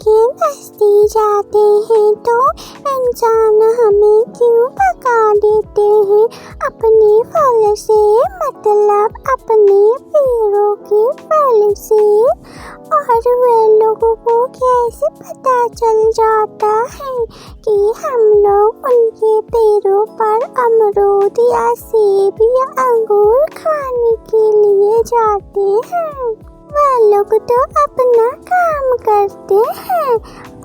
के बस्ती जाते हैं तो इंसान हमें क्यों भगा देते हैं अपने फल से, मतलब अपने पैरों के फल से। और वे लोगों को कैसे पता चल जाता है कि हम लोग उनके पैरों पर अमरूद या सेब या अंगूर खाने के लिए जाते हैं। वह लोग तो अपना काम करते हैं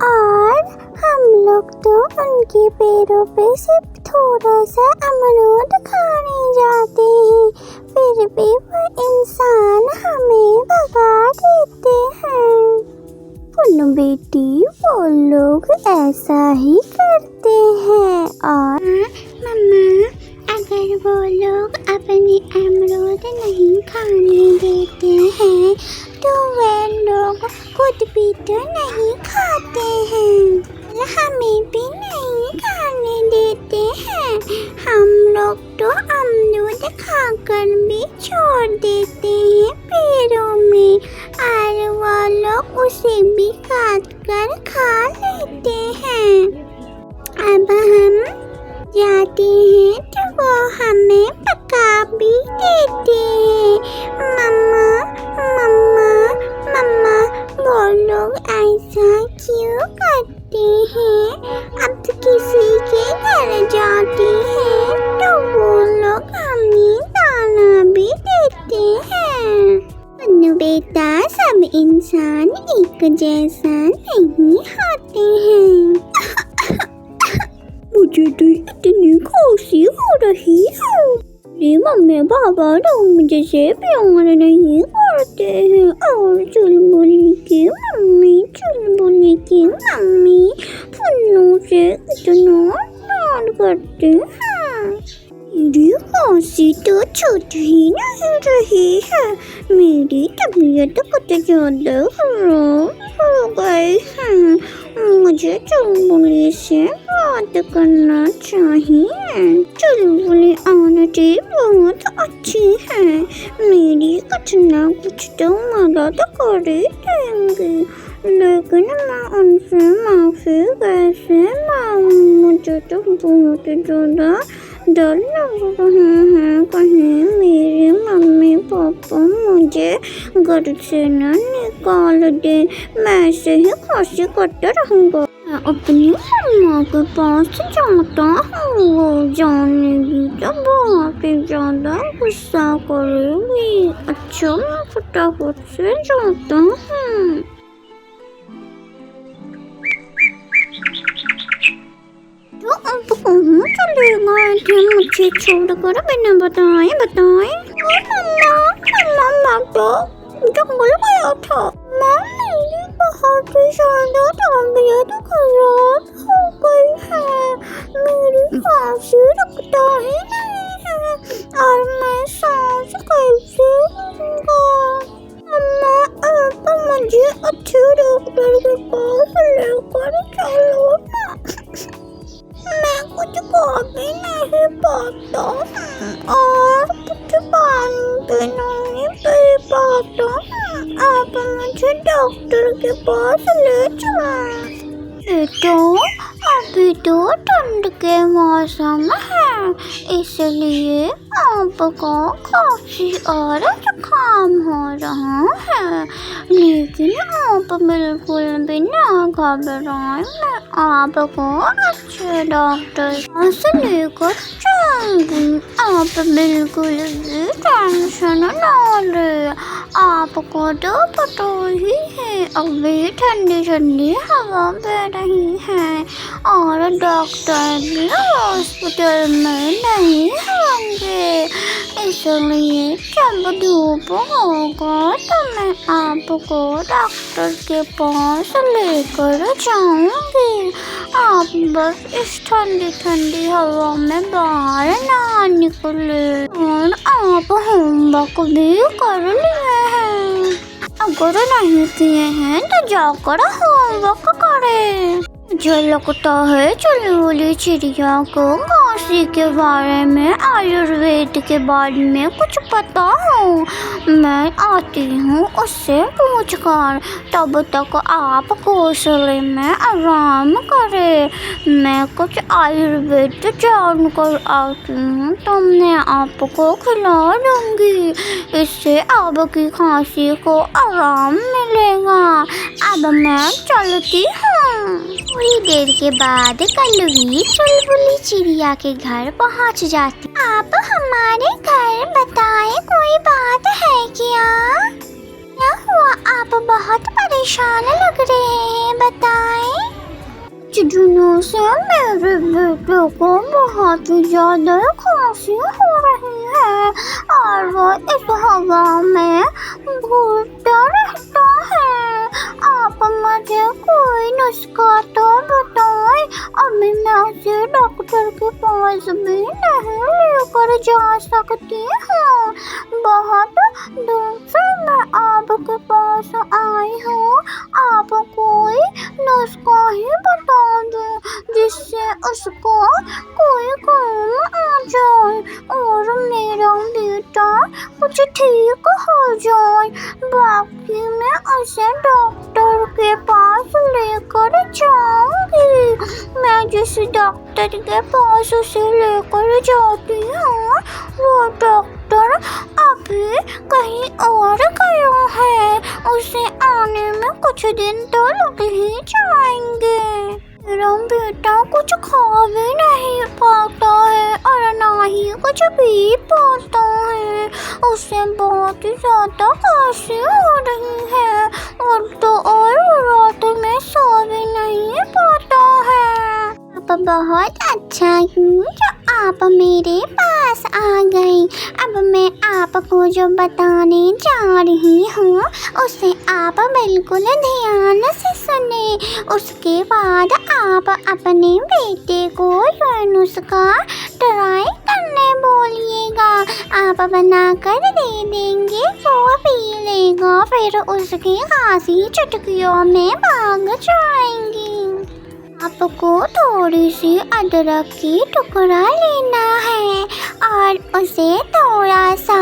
और हम लोग तो उनके पैरों पे सिर्फ थोड़ा सा अमरूद खाने जाते हैं, फिर भी वो इंसान हमें भगा देते हैं। पुन्नू बेटी, वो लोग ऐसा ही करते हैं। और मम्मा, अगर वो लोग अपने अमरूद नहीं खाने देते हैं तो वे लोग खुद भी तो नहीं खाते हैं, हमें भी नहीं खाने देते हैं। हम लोग तो अमरूद खाकर भी छोड़ देते हैं पेड़ों में और वो लोग उसे भी काट कर खा लेते हैं। अब हम जाते हैं तो वो हमें पका भी देते हैं। मम्मा मम्मा मम्मा, वो लोग ऐसा क्यों करते हैं? अब किसी के घर जाते हैं तो वो लोग हमें दाना भी देते हैं। पुन्नू बेटा, सब इंसान एक जैसा नहीं होते हैं। मुझे तो इतनी खांसी हो रही है। मेरी मम्मी पापा तो मुझे से प्यार नहीं करते हैं और चुलबुली की मम्मी पुन्नू से इतना प्यार करते हैं। मेरी खांसी तो छूट ही नहीं रही है। मेरी तबीयत कुछ ज़्यादा खराब हो गई है। मुझे चुलबुली से बात करना चाहिए। चुलबुली आंटी बहुत अच्छी है, मेरी कुछ ना कुछ तो मदद कर ही देंगी, लेकिन मैं उनसे माफ़ी कैसे मांगूं? मुझे तो बहुत ज़्यादा डर लग रहा है, कहीं मेरे मम्मी पापा मुझे घर से न निकाल दे। मैं ऐसे ही खांसी करता रहूँगा। मैं अपनी मम्मा के पास जाता हूँ, वो जानेगी तो बहुत ही ज़्यादा गुस्सा करेगी। अच्छा, मैं फटाफट से जाता हूँ। तो अब कहाँ चले गए थे मुझे छोड़कर बिना बताए? मम्मा तो जंगल गया था। मेरी बहुत ही ज़्यादा तबीयत खराब हो गई है। मेरी खांसी रुकता ही नहीं है और मैं सांस कैसे लूँगा? मम्मा, आप मुझे अच्छे डॉक्टर के पास लेकर चलो ना। मैं कुछ खा भी नहीं पाता और कुछ पानी भी नहीं पी पाता। आप मुझे डॉक्टर के पास ले चलें। अभी तो ठंड के मौसम है, इसलिए आपको खांसी और जुकाम हो रहा है, लेकिन आप बिल्कुल भी ना घबराएं। मैं आपको अच्छे डॉक्टर के पास लेकर जाऊंगी। आप बिल्कुल भी टेंशन ना लें। आपको तो पता ही है, अभी ठंडी ठंडी हवा बह रही है और डॉक्टर भी हॉस्पिटल में नहीं होंगे, इसलिए जब धूप होगा तो मैं आपको डॉक्टर के पास लेकर जाऊंगी। आप बस इस ठंडी ठंडी हवा में बाहर ना निकले और आप होमवर्क भी कर लिए हैं। अगर नहीं किए हैं तो जाकर होमवर्क करें। मुझे लगता है चुलबुली चिड़िया को घासी के बारे में, आयुर्वेद के बारे में कुछ पता हो। मैं आती हूँ उससे पूछकर। तब तक आप घोंसले में आराम करें। मैं कुछ आयुर्वेद जान कर आती हूँ, तो मैं आपको खिला दूँगी। इससे आपकी खांसी को आराम मिलेगा। अब मैं चलती हूँ। थोड़ी देर के बाद कलवी चुलबुली चिड़िया के घर पहुँच जाती। आप हमारे घर बताएं, कोई बात है क्या? क्या हुआ? आप बहुत परेशान लग रहे हैं, बताएं। कुछ दिनों से मेरे बेटे को बहुत ही ज्यादा खांसी हो रही है और वो इस हवा में घूमता रहता है। आप मुझे कोई नुस्खा तो बताएं। अभी मैं उसे डॉक्टर के पास भी नहीं लेकर जा सकती हूँ। बहुत दूर से मैं आपके पास आई हूँ। आप कोई नुस्खा ही बता दो जिससे उसको कोई काम आ जाए और मेरा बेटा कुछ ठीक हो जाए। बाकी मैं उसे डॉक्टर के पास लेकर जाऊंगी। मैं जिस डॉक्टर के पास उसे लेकर जाती हूँ वो डॉक्टर अभी कहीं और गया है। उसे आने में कुछ दिन तो लग ही जाएंगे। मेरा बेटा कुछ खा भी नहीं पाता है और ना ही कुछ पी पाता है। उसे बहुत ही ज्यादा खांसी हो रही है और तो और रात में सो भी नहीं पाता है। आप बहुत अच्छा हुई जो आप मेरे पास आ गई। अब मैं आपको जो बताने जा रही हूँ उसे आप बिल्कुल ध्यान से सुने। उसके बाद आप अपने बेटे को यह नुस्खा ट्राई करने बोलिएगा। आप बना कर दे देंगे, वो पी लेगा, फिर उसकी खांसी चुटकियों में भाग जाएंगी। आपको थोड़ी सी अदरक की टुकड़ा लेना है और उसे थोड़ा सा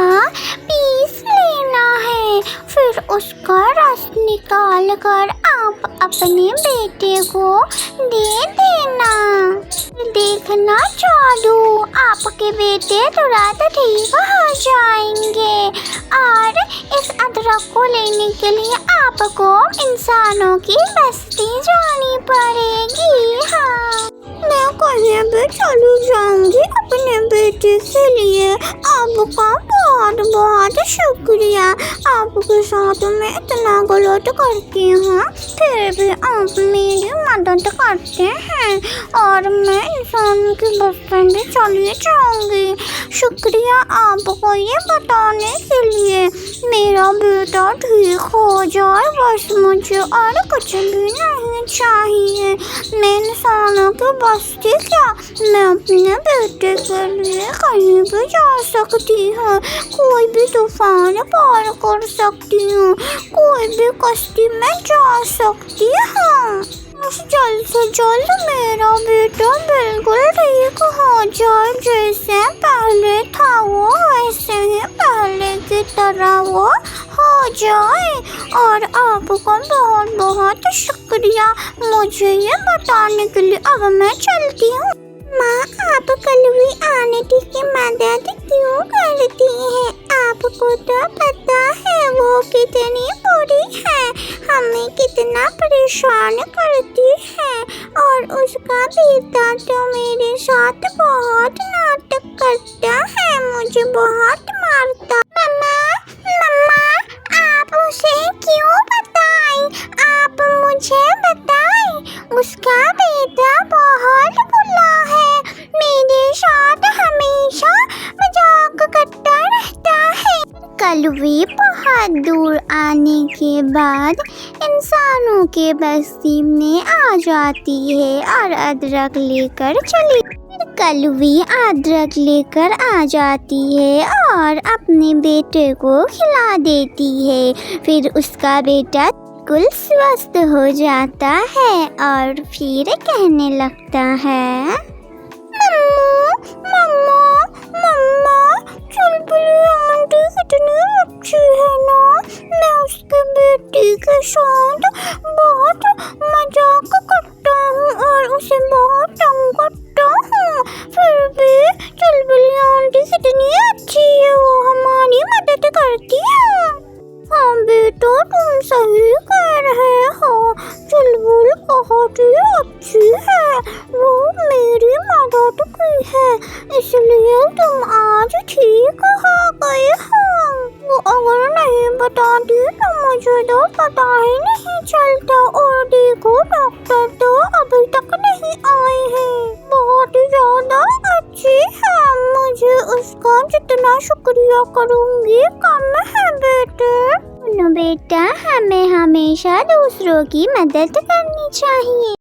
पीस लेना है। फिर उसका रस निकाल कर आप अपने बेटे को दे देना। देखना जादू, आपके बेटे तुरंत ठीक हो जाएंगे। और इस अदरक को लेने के लिए आपको इंसानों की बस्ती जानी पड़ेगी। हाँ, मैं कहीं भी चली जाऊंगी अपने बेटे के लिए। आपका बहुत बहुत शुक्रिया। आपके साथ मैं इतना गलत करती हूँ फिर भी आप मेरी मदद करते हैं और मैं इंसान की बस्ती में चली जाऊंगी। शुक्रिया आपको ये बताने के लिए। मेरा बेटा ठीक हो जाए बस, मुझे और कुछ भी नहीं चाहिए। मैं इंसानों की बस्ती क्या, मैं अपने बेटे के लिए कहीं भी जा सकती हूँ। कोई भी तूफान पार कर सकती हूँ, कोई भी कश्ती में जा सकती हूँ। बस जल्द से जल्द मेरा बेटा बिल्कुल ठीक हो जाए। जैसे पहले था वो वैसे ही पहले की तरह वो हो जाए। और आपका बहुत बहुत शुक्रिया मुझे ये बताने के लिए। अब मैं चलती हूँ। माँ, आप कलवी आंटी की मदद क्यों करती हैं? आपको तो पता है वो कितनी बुरी है, हमें कितना परेशान करती है और उसका बेटा तो मेरे साथ बहुत नाटक करता है, मुझे बहुत मारता। मम्मा, आप उसे क्यों बताएं? आप मुझे बताएं। उसका बेटा बहुत बुरा है, मेरे साथ हमेशा मजाक करता रहता है। कलवी बहुत दूर आने के बाद इंसानों के बस्ती में आ जाती है और अदरक लेकर चली। कलवी अदरक लेकर आ जाती है और अपने बेटे को खिला देती है। फिर उसका बेटा बिल्कुल स्वस्थ हो जाता है और फिर कहने लगता है, मम्मा मम्मा मम्मा, चुलबुली आंटी कितनी अच्छी है ना। मैं उसके बेटी के साथ बहुत मजाक करता हूँ और उसे बहुत तंग करता हूँ, फिर भी चुलबुली आंटी कितनी अच्छी है, वो हमारी मदद करती है। हाँ बेटा, तुम सही कह रहे हो, चुलबुल बहुत ही अच्छी है, वो मेरी मदद की है, इसलिए तुम आज ठीक आ गए हो। वो अगर नहीं बताती तो मुझे तो पता ही नहीं चलता, और देखो डॉक्टर तो अभी तक नहीं आए हैं। बहुत ही ज्यादा अच्छी है, मुझे उसका जितना शुक्रिया करूँगी कम है बेटे। सुनो बेटा, हमें हमेशा दूसरों की मदद करनी चाहिए।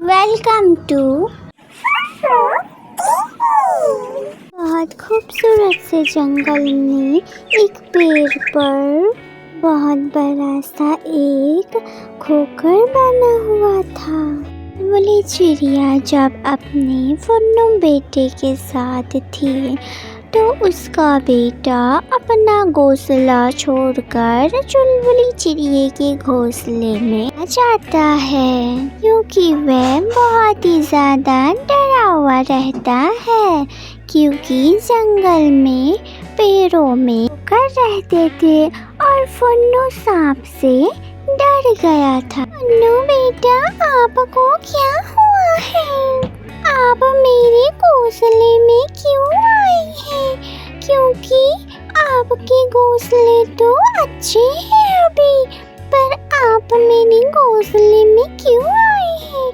Welcome to. बहुत खूबसूरत से जंगल में एक पेड़ पर बहुत बड़ा सा एक खोकर बना हुआ था। बोले चिड़िया जब अपने फुन्नू बेटे के साथ थी तो उसका बेटा अपना घोंसला छोड़कर चुलबुली चिड़िया के घोंसले में आ जाता है, क्योंकि वह बहुत ही ज़्यादा डरा हुआ रहता है, क्योंकि जंगल में पेड़ों में कर रहते थे और फुन्नू सांप से डर गया था। फुन्नू बेटा, आपको क्या हुआ है? आप मेरे घोंसले में क्यों आए हैं? क्योंकि आपके घोंसले तो अच्छे हैं अभी, पर आप मेरे घोंसले में क्यों आए हैं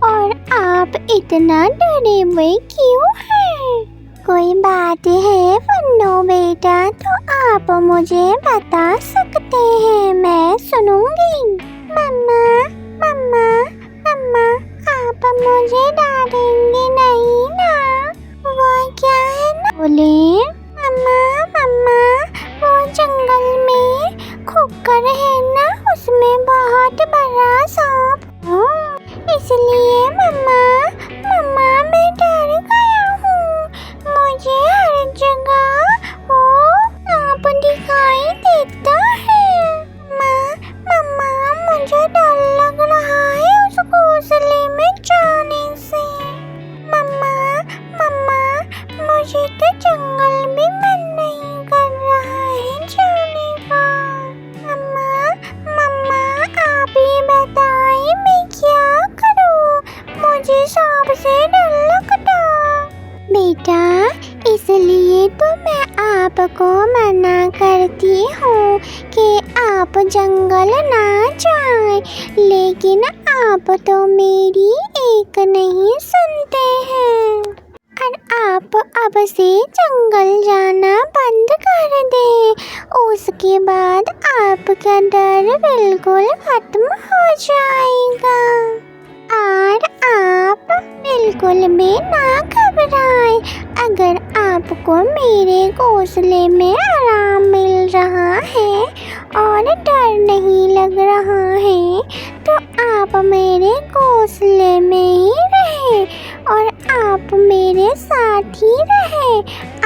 और आप इतना डरे हुए क्यों हैं? कोई बात है फुन्नू बेटा, तो आप मुझे बता सकते हैं, मैं सुनूंगी। मम्मा मम्मा मम्मा, आप मुझे डांटेंगे नहीं ना? वो क्या है ना? बोले मम्मा मम्मा, वो जंगल में खोकर है ना, उसमें बहुत बड़ा सांप, इसलिए मम्मा मम्मा मैं डर गया हूँ, मुझे हर जगह वो सांप दिखाई देता है। मम्मा मुझे डर लग रहा है उस घोंसले में जाने से। मम्मा मम्मा, मुझे तो जंगल में मन नहीं कर रहा है जाने का। मम्मा मम्मा, आप ही बताइए मैं क्या करूँ, मुझे सांप से डर लगता। बेटा, इसलिए तो मैं आपको मना करती हूँ कि आप जंगल ना जाएं, लेकिन आप तो मेरी एक नहीं सुनते हैं और आप अब से जंगल जाना बंद कर दें, उसके बाद आपका डर बिल्कुल खत्म हो जाएगा और आप बिल्कुल भी ना घबराएं। अगर आपको मेरे घोंसले में आराम मिल रहा है और डर नहीं लग रहा है, तो आप मेरे घोंसले में ही रहें और आप मेरे साथ ही रहें,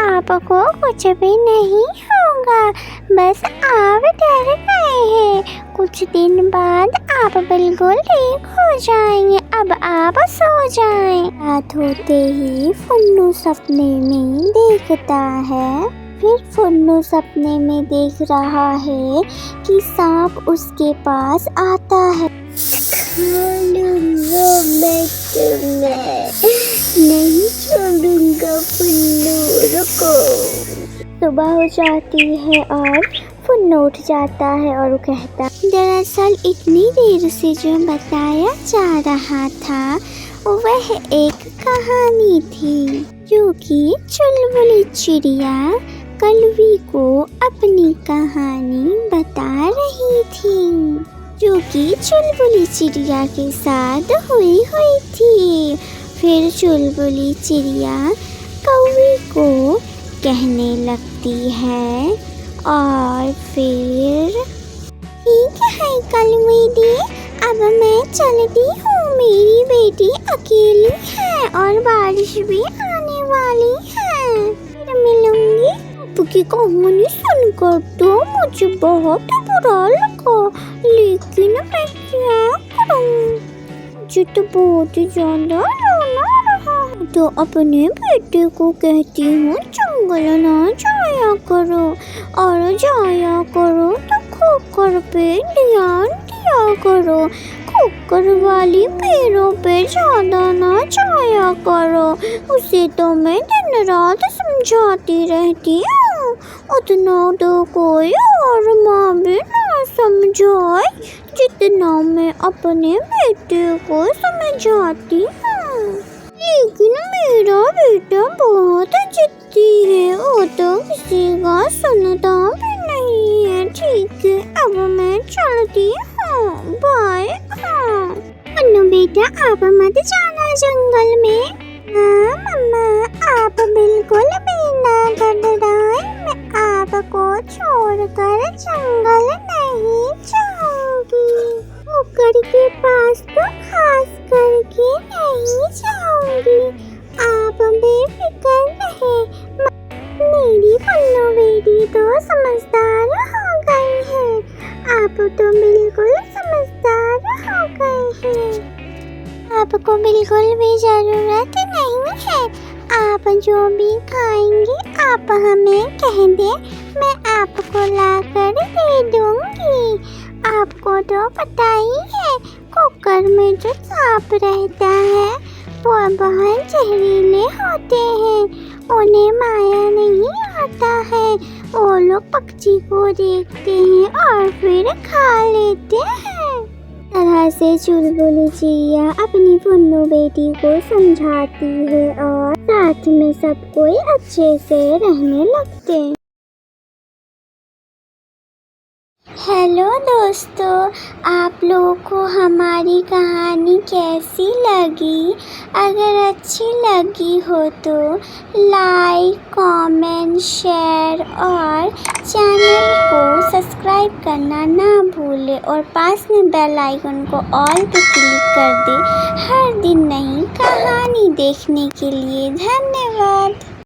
आपको कुछ भी नहीं होगा, बस आप डर गए हैं, कुछ दिन बाद आप बिल्कुल ठीक हो जाएंगे, अब आप सो जाएं। रात होते ही फुन्नू सपने में देखता है, फिर फुन्नू सपने में देख रहा है कि सांप उसके पास आता है। नहीं छोड़ूंगा फुन्नू, रुको। सुबह हो जाती है और फुन्नू उठ जाता है और वो कहता, दरअसल इतनी देर से जो बताया जा रहा था वह एक कहानी थी, जो कि चुलबुली चिड़िया कलवी को अपनी कहानी बता रही थी, जो कि चुलबुली चिड़िया के साथ हुई थी। फिर चुलबुली चिड़िया कौवे को कहने लगती है और फिर ठीक है कलवेदी, अब मैं चलती हूँ, मेरी बेटी अकेली है और बारिश भी आने वाली है, फिर मिलूंगी। आपकी कहानी सुनकर तो मुझे बहुत बुरा लगा, लेकिन मैं क्या करूँ, मुझे तो बहुत ज्यादा रोना आ रहा है। तो अपने बेटे को कहती हूँ जंगल ना जाया करो, और जाया करो तो खोकर पे ध्यान दिया करो, खोकर वाली पेड़ों पे ज्यादा ना जाया करो। उसे तो मैं दिन रात समझाती रहती हूँ, उतना तो कोई और माँ भी ना समझाए जितना मैं अपने बेटे को समझाती हूँ। लेकिन मेरा बेटा बहुत जिद्दी है, वो तो किसी का सुनता भी नहीं है। ठीक है, अब मैं चलती हूँ, बाय। हाँ मन्नू बेटा, आप मत जाना जंगल में। हाँ मम्मा, आप बिल्कुल भी ना घबराएं, मैं आपको छोड़कर जंगल नहीं जाऊंगी, कुकर के पास तो खास करके नहीं जाऊंगी। आप बेफिक्र रहे, मेरी मन्नू बेटी तो समझदार हो गई है, आप तो बिल्कुल समझदार हो गए हैं, आपको बिल्कुल भी जरूरत नहीं है। आप जो भी खाएंगे आप हमें कह दे, मैं आपको लाकर दे दूंगी। आपको तो पता ही है, कुकर में जो सांप रहता है वो बहुत जहरीले होते हैं, उन्हें माया नहीं आता है, वो लोग पक्षी को देखते हैं और फिर खा लेते हैं। तरह से चुलबुली चिड़िया अपनी पुन्नू बेटी को समझाती है और साथ में सब कोई अच्छे से रहने लगते हैं। हेलो दोस्तों, आप लोगों को हमारी कहानी कैसी लगी? अगर अच्छी लगी हो तो लाइक, कमेंट, शेयर और चैनल को सब्सक्राइब करना ना भूलें और पास में बेल आइकन को ऑल पे क्लिक कर दें हर दिन नई कहानी देखने के लिए। धन्यवाद।